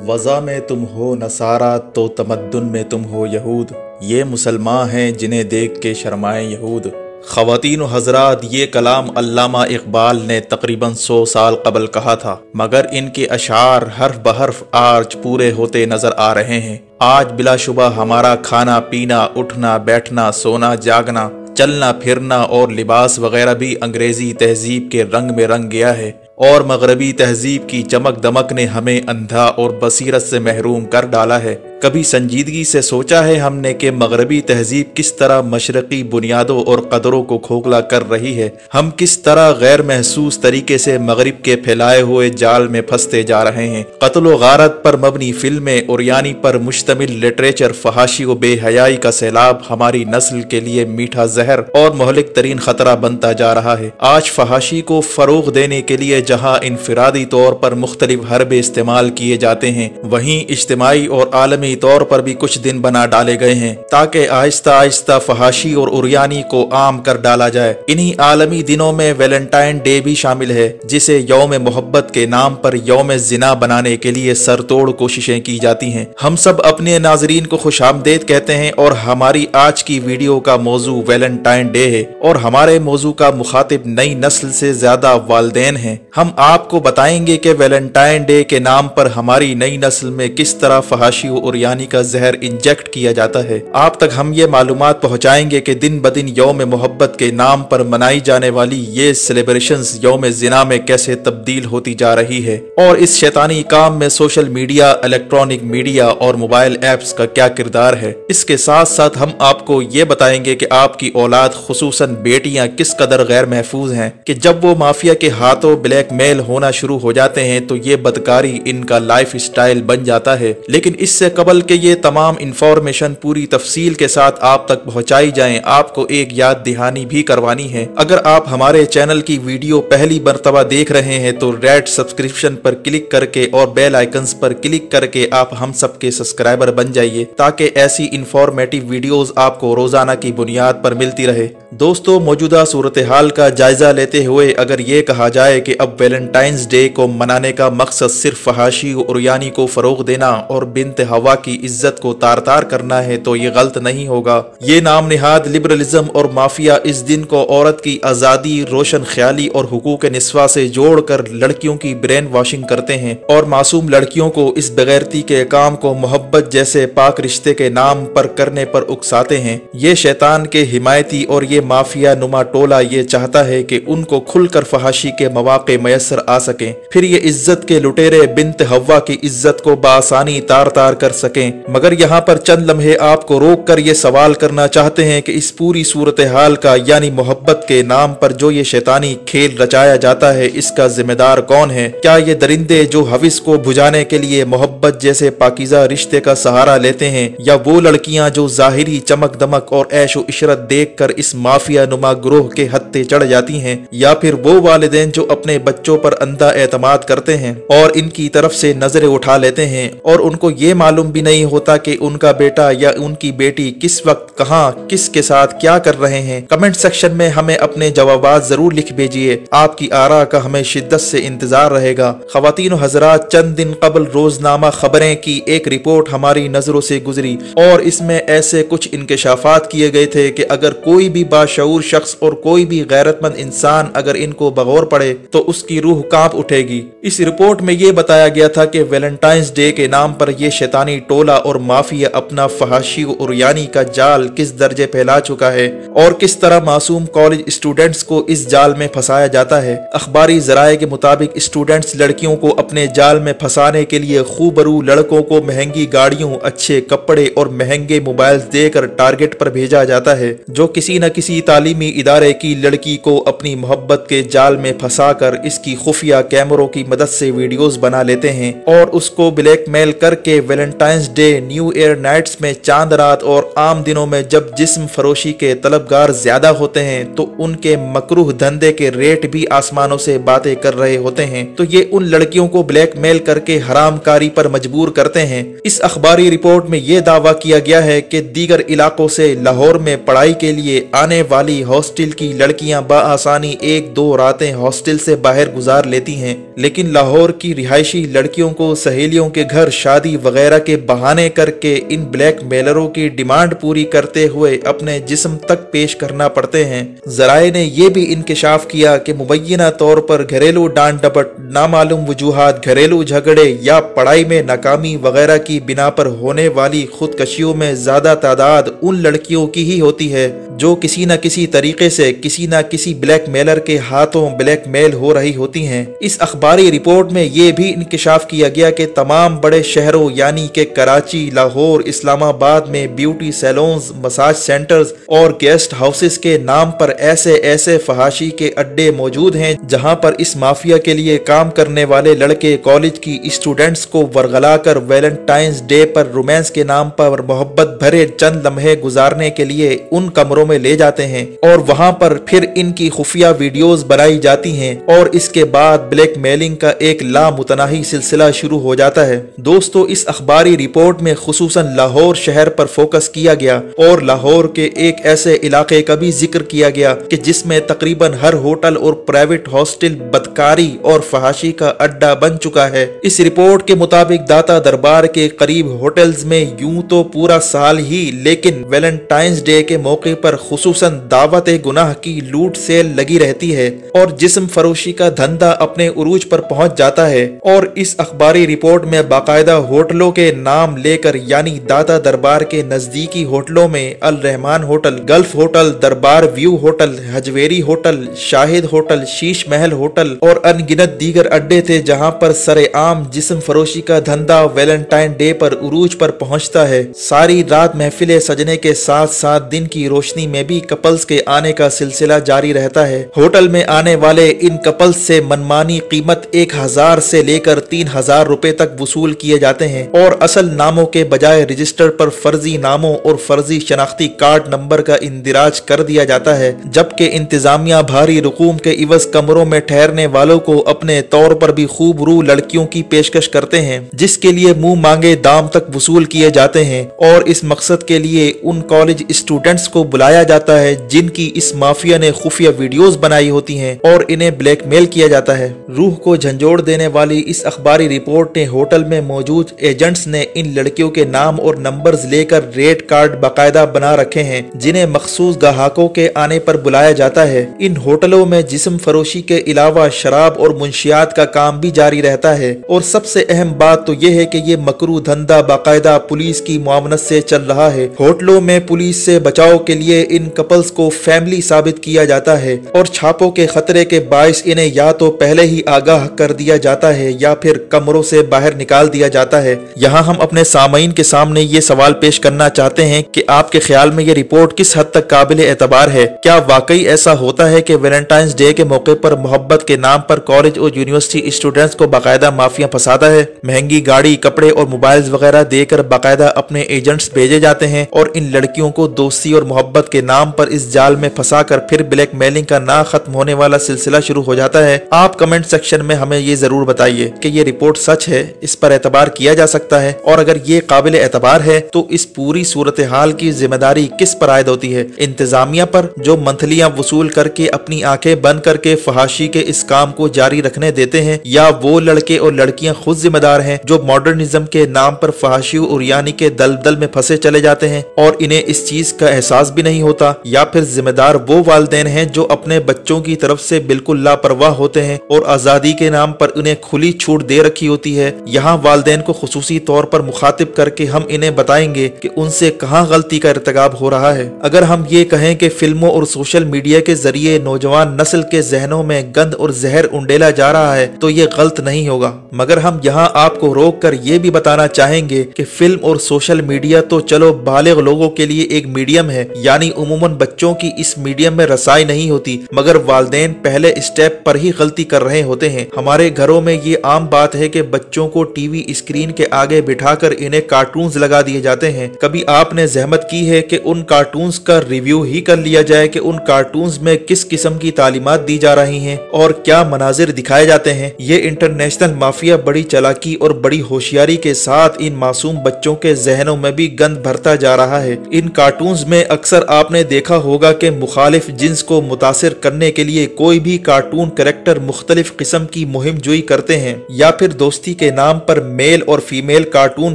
वज़ा में तुम हो नसारा तो तमद्दुन में तुम हो यहूद। ये मुसलमान हैं जिन्हें देख के शर्माए यहूद। ख़वातीन व हज़रात, ये कलाम अल्लामा इकबाल ने तकरीबन 100 साल कबल कहा था, मगर इनके अशार हर्फ बहर्फ आज पूरे होते नजर आ रहे हैं। आज बिलाशुबा हमारा खाना पीना, उठना बैठना, सोना जागना, चलना फिरना और लिबास वगैरह भी अंग्रेजी तहजीब के रंग में रंग गया है और मगरबी तहजीब की चमक दमक ने हमें अंधा और बसीरत से महरूम कर डाला है। कभी संजीदगी से सोचा है हमने कि मगरबी तहजीब किस तरह मशरकी बुनियादों और कदरों को खोखला कर रही है? हम किस तरह गैर महसूस तरीके से मगरिब के फैलाए हुए जाल में फंसते जा रहे हैं। कत्ल गारत पर मबनी फिल्में और यानी पर मुश्तमिल लिटरेचर, फहाशी व बेहयाई का सैलाब हमारी नस्ल के लिए मीठा जहर और मोहलिक तरीन खतरा बनता जा रहा है। आज फहाशी को फरोग देने के लिए जहाँ इनफरादी तौर पर मुख्तलिफ हरबे इस्तेमाल किए जाते हैं, वहीं इज्तिमाई और आलमी तौर पर भी कुछ दिन बना डाले गए हैं ताकि आहिस्ता आहिस्ता फहाशी और उरियानी को आम कर डाला जाए। इन्हीं आलमी दिनों में वैलेंटाइन डे भी शामिल है, जिसे यौम मोहब्बत के नाम पर यौम जिना बनाने के लिए सरतोड़ कोशिशें की जाती हैं। हम सब अपने नाजरीन को खुशामदीद कहते हैं और हमारी आज की वीडियो का मौजू वैलेंटाइन डे है और हमारे मौजू का मुखातिब नई नस्ल से ज्यादा वालिदैन हैं। हम आपको बताएंगे कि वैलेंटाइन डे के नाम पर हमारी नई नस्ल में किस तरह फहाशी और यानी का जहर इंजेक्ट किया जाता है। आप तक हम ये मालूमात पहुंचाएंगे कि दिन ब दिन यौम मोहब्बत के नाम पर मनाई जाने वाली ये सेलिब्रेशंस यौम जिना में कैसे तब्दील होती जा रही है और इस शैतानी काम में सोशल मीडिया, इलेक्ट्रॉनिक मीडिया और मोबाइल ऐप्स का क्या किरदार है। इसके साथ साथ हम आपको ये बताएंगे कि आपकी औलाद खुसूसन बेटियां किस कदर गैर महफूज हैं कि जब वो माफिया के हाथों ब्लैकमेल होना शुरू हो जाते हैं तो ये बदकारी इनका लाइफ स्टाइल बन जाता है। लेकिन इससे कबल के ये तमाम इंफॉर्मेशन पूरी तफसील के साथ आप तक पहुंचाई जाएं, आपको एक याद दहानी भी करवानी है। अगर आप हमारे चैनल की वीडियो पहली मर्तबा देख रहे हैं तो रेड सब्सक्रिप्शन पर क्लिक करके और बेल आइकन्स पर क्लिक करके आप हम सबके सब्सक्राइबर बन जाइए ताकि ऐसी इंफॉर्मेटिव वीडियोस आपको रोजाना की बुनियाद पर मिलती रहे। दोस्तों, मौजूदा सूरत हाल का जायजा लेते हुए अगर ये कहा जाए कि अब वैलेंटाइंस डे को मनाने का मकसद सिर्फ फहाशी और यानी को फरोग देना और बिन्त हवा की इज्जत को तार तार करना है तो ये गलत नहीं होगा। ये नाम निहाद लिबरलिज्म और माफिया इस दिन को औरत की आजादी, रोशन ख्याली और हुकूक निस्वा से जोड़कर लड़कियों की ब्रेन वॉशिंग करते हैं और मासूम लड़कियों को इस बेगैरती के काम को मोहब्बत जैसे पाक रिश्ते के नाम पर करने पर उकसाते हैं। ये शैतान के हिमायती और ये माफिया नुमा टोला ये चाहता है कि उनको खुलकर फहाशी के मौके मयसर आ सकें, फिर ये इज्जत के लुटेरे बिन्त हवा की इज्जत को बासानी तार तार कर सकें। मगर यहाँ पर चंद लम्हे आपको रोक कर ये सवाल करना चाहते हैं कि इस पूरी सूरत हाल का यानी मोहब्बत के नाम पर जो ये शैतानी खेल रचाया जाता है, इसका जिम्मेदार कौन है? क्या ये दरिंदे जो हविस को बुझाने के लिए मोहब्बत जैसे पाकीज़ा रिश्ते का सहारा लेते हैं, या वो लड़कियां जो जाहिरी चमक दमक और ऐशो इशरत देख कर इस माफिया नुमा ग्रोह के हत्थे चढ़ जाती हैं, या फिर वो वालिदैन जो अपने बच्चों पर अंधा एतमाद करते हैं और इनकी तरफ से नजरें उठा लेते हैं और उनको ये मालूम भी नहीं होता कि उनका बेटा या उनकी बेटी किस वक्त कहां किसके साथ क्या कर रहे हैं। कमेंट सेक्शन में हमें अपने जवाबात जरूर लिख भेजिए। आपकी आरा का हमें शिद्दत से इंतजार रहेगा। ख़वातीन व हज़रात, चंद दिन कबल रोजनामा खबरें की एक रिपोर्ट हमारी नजरों से गुजरी और इसमें ऐसे कुछ इंकशाफात किए गए थे कि अगर कोई भी बाशऊर शख्स और कोई भी गैरतमंद इंसान अगर इनको बगौर पड़े तो उसकी रूह कांप उठेगी। इस रिपोर्ट में ये बताया गया था कि वैलेंटाइंस डे के नाम पर ये शैतानी टोला और माफिया अपना फहाशी और यानी का जाल किस दर्जे फैला चुका है और किस तरह मासूम कॉलेज स्टूडेंट्स को इस जाल में फंसाया जाता है। अखबारी जराये के मुताबिक स्टूडेंट्स लड़कियों को अपने जाल में फंसाने के लिए खूबरू लड़कों को महंगी गाड़ियों, अच्छे कपड़े और महंगे मोबाइल देकर टारगेट पर भेजा जाता है, जो किसी न किसी तालीमी इदारे की लड़की को अपनी मोहब्बत के जाल में फंसाकर इसकी खुफिया कैमरों की मदद से वीडियोस बना लेते हैं और उसको ब्लैकमेल करके valentine valentine's day, new year nights में चांद रात और आम दिनों में जब जिस्म फरोशी के तलबगार ज्यादा होते हैं तो उनके मकरूह धंधे के रेट भी आसमानों से बातें कर रहे होते हैं, तो ये उन लड़कियों को ब्लैकमेल करके हरामकारी पर मजबूर करते हैं। इस अखबारी रिपोर्ट में ये दावा किया गया है कि दीगर इलाकों से लाहौर में पढ़ाई के लिए आने वाली हॉस्टल की लड़कियां बआसानी 1-2 रातें हॉस्टल से बाहर गुजार लेती हैं, लेकिन लाहौर की रिहायशी लड़कियों को सहेलियों के घर शादी वगैरह के बहाने करके इन ब्लैकमेलरों की डिमांड पूरी करते हुए अपने जिस्म तक पेश करना पड़ते हैं। जराए ने यह भी इंकशाफ किया कि मुबैना तौर पर घरेलू डांट डपट, नामालूम वजूहात, घरेलू झगड़े या पढ़ाई में नाकामी वगैरह की बिना पर होने वाली खुदकशियों में ज्यादा तादाद उन लड़कियों की ही होती है जो किसी न किसी तरीके से किसी न किसी ब्लैकमेलर के हाथों ब्लैकमेल हो रही होती हैं। इस अखबारी रिपोर्ट में ये भी इंकशाफ किया गया कि तमाम बड़े शहरों यानी कि कराची, लाहौर, इस्लामाबाद में ब्यूटी सैलून्स, मसाज सेंटर्स और गेस्ट हाउसेस के नाम पर ऐसे ऐसे फहाशी के अड्डे मौजूद हैं जहां पर इस माफिया के लिए काम करने वाले लड़के कॉलेज की स्टूडेंट्स को वरगला कर वैलेंटाइंस डे पर रोमांस के नाम पर मोहब्बत भरे चंद लम्हे गुजारने के लिए उन कमरों में ले जाते हैं और वहां पर फिर इनकी खुफिया वीडियोस बनाई जाती हैं और इसके बाद ब्लैकमेलिंग का एक लामुतनाही सिलसिला शुरू हो जाता है। दोस्तों, इस अखबारी रिपोर्ट में खुसूसन लाहौर शहर पर फोकस किया गया और लाहौर के एक ऐसे इलाके का भी जिक्र किया गया कि जिसमें तकरीबन हर होटल और प्राइवेट हॉस्टल बदकारी और फहाशी का अड्डा बन चुका है। इस रिपोर्ट के मुताबिक दाता दरबार के करीब होटल्स में यूं तो पूरा साल ही, लेकिन वैलेंटाइंस डे के मौके पर खुसूसन दावत गुनाह की लूट सेल लगी रहती है और जिस्म फरोशी का धंधा अपने उरूज पर पहुंच जाता है। और इस अखबारी रिपोर्ट में बाकायदा होटलों के नाम लेकर यानी दाता दरबार के नजदीकी होटलों में अल रहमान होटल, गल्फ होटल, दरबार view hotel, Hajvery hotel, Shahid hotel, Sheesh Mahal hotel और अनगिनत दीगर अड्डे थे जहां पर सरेआम जिस्म फरोशी का धंधा वैलेंटाइन डे पर उरूज पर पहुंचता है। सारी रात महफिलें सजने के साथ साथ दिन की रोशनी में भी कपल्स के आने का सिलसिला जारी रहता है। होटल में आने वाले इन कपल्स से मनमानी कीमत 1000 से लेकर 3000 रुपए तक वसूल किए जाते हैं और असल नामों के बजाय रजिस्टर पर फर्जी नामों और फर्जी शनाख्ती कार्ड नंबर का इंदिराज कर दिया जाता है, जबकि इंतजामिया भारी रकूम के इवज कमरों में ठहरने वालों को अपने तौर पर भी खूब रू लड़कियों की पेशकश करते हैं जिसके लिए मुंह मांगे दाम तक वसूल किए जाते हैं और इस मकसद के लिए उन कॉलेज स्टूडेंट्स को बुलाया जाता है जिनकी इस माफिया ने खुफिया वीडियोस बनाई होती हैं और इन्हें ब्लैकमेल किया जाता है। रूह को झंझोड़ देने वाली इस अखबारी रिपोर्ट ने होटल में मौजूद एजेंट्स ने इन लड़कियों के नाम और नंबर्स लेकर रेट कार्ड बाकायदा बना रखे हैं जिन्हें मखसूस ग्राहकों के आने पर बुलाया जाता है। इन होटलों में जिस्म फरोशी के अलावा शराब और मुंशियात का काम भी जारी रहता है और सबसे अहम बात तो यह है कि ये मकरू धंधा बाकायदा पुलिस की मुआवनत से चल रहा है। होटलों में पुलिस से बचाव के लिए इन कपल्स को फैमिली साबित किया जाता है और छापों के खतरे के बायस इन्हें या तो पहले ही आगाह कर दिया जाता है या फिर कमरों से बाहर निकाल दिया जाता है। यहाँ हम अपने सामईन के सामने ये सवाल पेश करना चाहते हैं कि आपके ख्याल में ये रिपोर्ट किस हद तक काबिल एतबार है? क्या वाकई ऐसा होता है कि वैलेंटाइंस डे के मौके पर मोहब्बत के नाम पर कॉलेज और यूनिवर्सिटी स्टूडेंट्स को बाकायदा माफिया फंसाता है? महंगी गाड़ी, कपड़े और मोबाइल्स वगैरह देकर बाकायदा अपने एजेंट्स भेजे जाते हैं और इन लड़कियों को दोस्ती और मोहब्बत के नाम पर इस जाल में फंसाकर फिर ब्लैकमेलिंग का ना खत्म होने वाला सिलसिला शुरू हो जाता है। आप कमेंट सेक्शन में हमें ये जरूर बताइए कि ये रिपोर्ट सच है, इस पर एतबार किया जा सकता है और अगर ये काबिल एतबार है तो इस पूरी सूरत हाल की जिम्मेदारी किस पर आयद होती है? इंतजामिया पर जो मंथलियां वसूल करके अपनी आंखें बंद करके फहाशी के इस काम को जारी रखने देते हैं, या वो लड़के और लड़कियां खुद जिम्मेदार हैं जो मॉडर्निज्म के नाम पर फहाशी और यानी के दलदल में फंसे चले जाते हैं और इन्हें इस चीज का एहसास भी नहीं होता? या फिर जिम्मेदार वो वालिदैन हैं जो अपने बच्चों की तरफ से बिल्कुल लापरवाह होते हैं और आजादी के नाम पर उन्हें खुली छूट दे रखी होती है? यहाँ वालिदैन को खुसूसी तौर पर मुखातिब करके हम इन्हें बताएंगे कि उनसे कहाँ गलती का इर्तिकाब हो रहा है। अगर हम ये कहें कि फिल्मों और सोशल मीडिया के जरिए नौजवान नस्ल के जहनों में गंद और जहर उंडेला जा रहा है तो ये गलत नहीं होगा, मगर हम यहाँ आपको रोक कर ये भी बताना चाहेंगे कि फिल्म और सोशल मीडिया तो चलो बालिग लोगों के लिए एक मीडियम है, यानी उमूमन बच्चों की इस मीडियम में रसाई नहीं होती, मगर वालिदैन पहले स्टेप पर ही गलती कर रहे होते हैं। हमारे घरों में ये आम बात है कि बच्चों को टीवी स्क्रीन के आगे बिठाकर इन्हें कार्टून्स लगा दिए जाते हैं। कभी आपने जहमत की है कि उन कार्टून्स का रिव्यू ही कर लिया जाए कि उन कार्टून्स में किस किस्म की तालीमात दी जा रही हैं और क्या मनाजिर दिखाए जाते हैं। ये इंटरनेशनल माफिया बड़ी चालाकी और बड़ी होशियारी के साथ इन मासूम बच्चों के जहनों में भी गंद भरता जा रहा है। इन कार्टून्स में अक्सर आपने देखा होगा कि मुखालिफ जिन्स को मुतासिर करने के लिए कोई भी कार्टून कैरेक्टर मुख्तलिफ किस्म की मुहिम जोई करते हैं, या फिर दोस्ती के नाम पर मेल और फीमेल कार्टून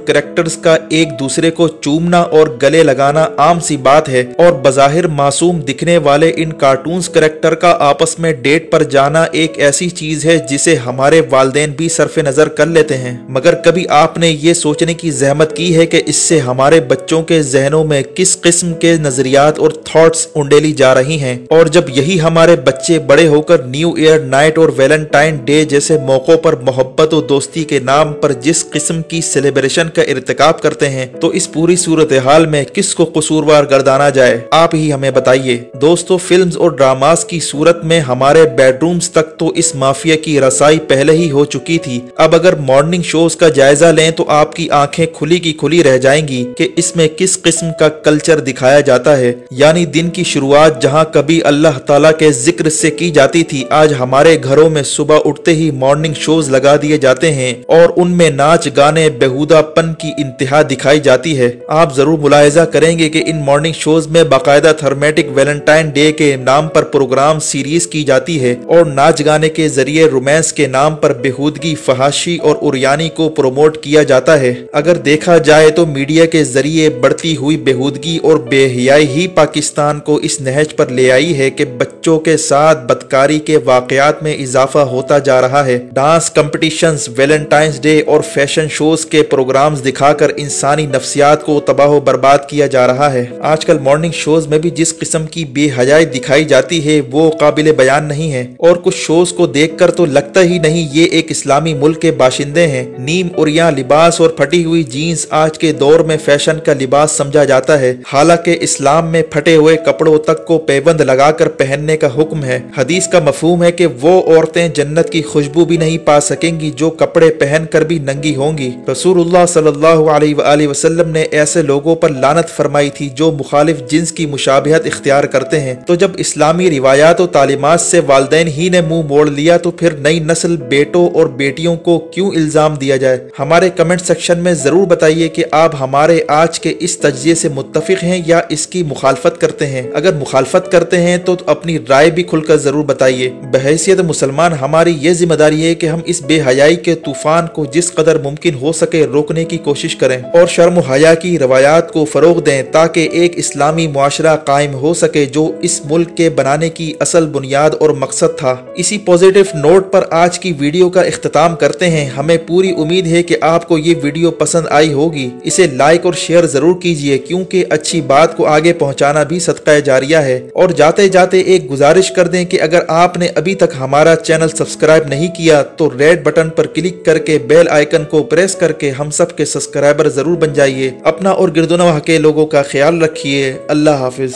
कैरेक्टर्स का एक दूसरे को चूमना और गले लगाना आम सी बात है। और बज़ाहिर मासूम दिखने वाले इन कार्टून्स कैरेक्टर का आपस में डेट पर जाना एक ऐसी चीज है जिसे हमारे वालिदैन भी सरफे नजर कर लेते हैं। मगर कभी आपने ये सोचने की जहमत की है कि इससे हमारे बच्चों के जहनों में किस किस्म के नजरियात और थॉट्स उंडेली जा रही हैं? और जब यही हमारे बच्चे बड़े होकर न्यू ईयर नाइट और वैलेंटाइन डे जैसे मौकों पर मोहब्बत और दोस्ती के नाम पर जिस किस्म की सेलिब्रेशन का इर्तिकाब करते हैं, तो इस पूरी सूरत हाल में किसको कसूरवार गर्दाना जाए, आप ही हमें बताइए। दोस्तों, फिल्म्स और ड्रामास की सूरत में हमारे बेडरूम्स तक तो इस माफिया की रसाई पहले ही हो चुकी थी। अब अगर मॉर्निंग शोज का जायजा लें तो आपकी आंखें खुली की खुली रह जाएंगी कि इसमें किस किस्म का कल्चर दिखाया जाता है। यानी दिन की शुरुआत जहां कभी अल्लाह ताला के जिक्र से की जाती थी, आज हमारे घरों में सुबह उठते ही मॉर्निंग शोज लगा दिए जाते हैं और उनमें नाच गाने बेहुदापन की इंतहा दिखाई जाती है। आप जरूर मुलाहिजा करेंगे कि इन मॉर्निंग शोज में बाकायदा थर्मेटिक वैलेंटाइन डे के नाम पर प्रोग्राम सीरीज की जाती है और नाच गाने के जरिए रोमांस के नाम पर बेहूदगी, फहाशी और उरियानी को प्रोमोट किया जाता है। अगर देखा जाए तो मीडिया के जरिए बढ़ती हुई बेहूदगी और बेहयाई ही पाकिस्तान को इस नहज पर ले आई है कि बच्चों के साथ बदकारी के वाकयात में इजाफा होता जा रहा है। डांस कंपटीशंस, वैलेंटाइंस डे और फैशन शोज के प्रोग्राम्स दिखाकर इंसानी नफ्सियात को तबाह बर्बाद किया जा रहा है। आजकल मॉर्निंग शोज में भी जिस किस्म की बेहयाई दिखाई जाती है वो काबिल बयान नहीं है और कुछ शोज को देखकर तो लगता ही नहीं ये एक इस्लामी मुल्क के बाशिंदे हैं। नीम उरिया लिबास और फटी हुई जीन्स आज के दौर में फैशन का लिबास समझा जाता है, हालांकि इस्लाम में फटे हुए कपड़ों तक को पैबंद लगाकर पहनने का हुक्म है। हदीस का मफहूम है कि वो औरतें जन्नत की खुशबू भी नहीं पा सकेंगी जो कपड़े पहनकर भी नंगी होंगी। रसूलुल्लाह सल्लल्लाहु अलैहि वसल्लम ने ऐसे लोगों पर लानत फरमाई थी जो मुखालिफ जिन्स की मुशाबिहत इख्तियार करते हैं। तो जब इस्लामी रिवायात और तालीमात से वालिदैन ही ने मुंह मोड़ लिया तो फिर नई नस्ल बेटों और बेटियों को क्यों इल्जाम दिया जाए? हमारे कमेंट सेक्शन में जरूर बताइए कि आप हमारे आज के इस तज्जिए से मुत्तफिक हैं या इसकी मुखालफत करते हैं। अगर मुखालफत करते हैं तो अपनी राय भी खुलकर जरूर बताइए। बहैसियत मुसलमान हमारी ये जिम्मेदारी है कि हम इस बेहयाई के तूफान को जिस कदर मुमकिन हो सके रोकने की कोशिश करें और शर्म हया की रवायात को फरोग दें ताकि एक इस्लामी मुआशरा कायम हो सके जो इस मुल्क के बनाने की असल बुनियाद और मकसद था। इसी पॉजिटिव नोट पर आज की वीडियो का इख्तिताम करते हैं। हमें पूरी उम्मीद है कि आपको ये वीडियो पसंद आई होगी। इसे लाइक और शेयर जरूर कीजिए क्योंकि अच्छी बात को आगे पहुंचाना भी सदका जारिया है। और जाते जाते एक गुजारिश कर दें कि अगर आपने अभी तक हमारा चैनल सब्सक्राइब नहीं किया तो रेड बटन पर क्लिक करके बेल आइकन को प्रेस करके हम सब के सब्सक्राइबर जरूर बन जाइए। अपना और गिरदोनवाह के लोगों का ख्याल रखिए। अल्लाह हाफिज।